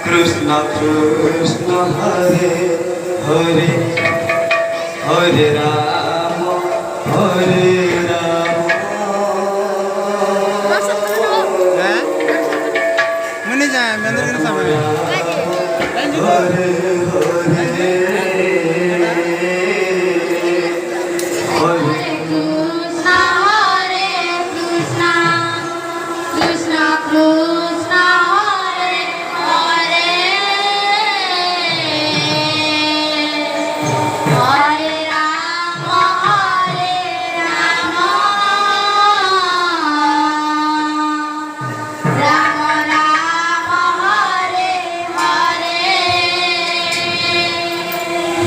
Krishna Krishna Hare Hare Hare Rama Hare Rama Mana jaya, mana kena sama ni? Hare Hare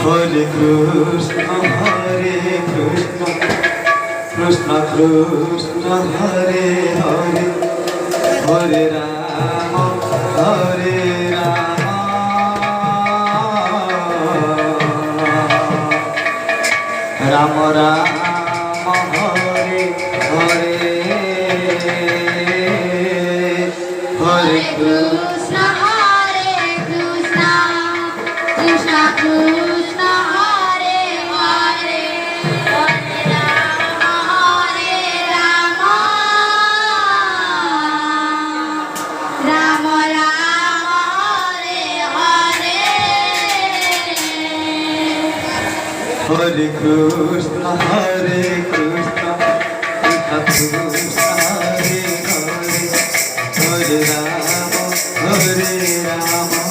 Hare Krishna Hare Krishna Krishna Krishna Hare Hare Hare Rama Hare Rama Rama Rama Hare Hare Hare Krishna Krishna Hare Hare Hare Rama Rama Rama Hare Hare Hare Krishna Hare Krishna Krishna Krishna Hare Hare Hare Rama Hare Rama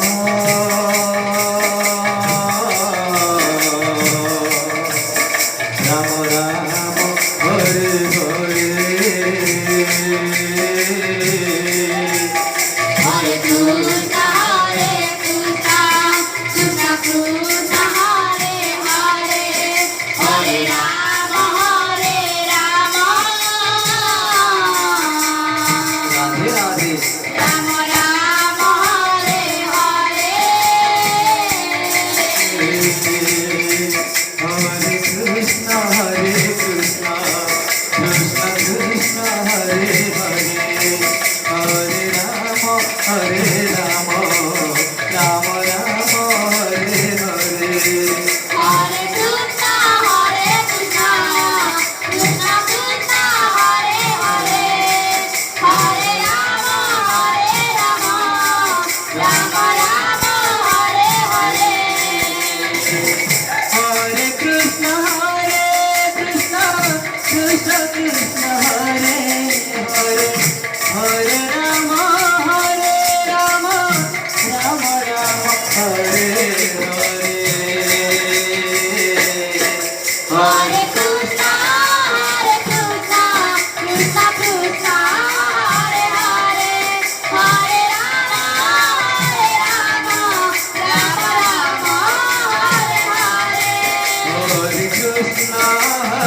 Rama Rama Hare Hare Hare Krishna Hare Krishna Krishna Krishna Hare Hare Hare Rama Radhe Radhe Rama Rama Hare Hare Hare Krishna Krishna Krishna Hare Hare Hare Rama Rama Rama Hare Hare Hare Krishna Krishna Krishna Hare Hare Hare Rama Rama Hare Hare Hare Krishna Krishna Krishna Krishna Hare Hare Hare Rama Rama Rama Hare Hare Hare Krishna Krishna Krishna Hare Hare Hare Rama Rama Hare Hare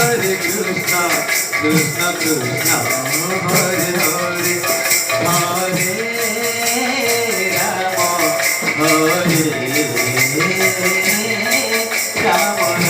Hare Krishna Krishna Krishna Hare Hare Hare Rama Rama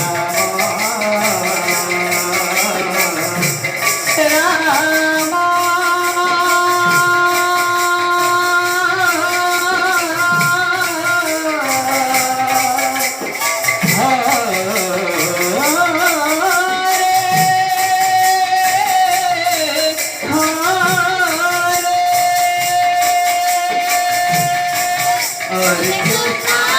Hare Krishna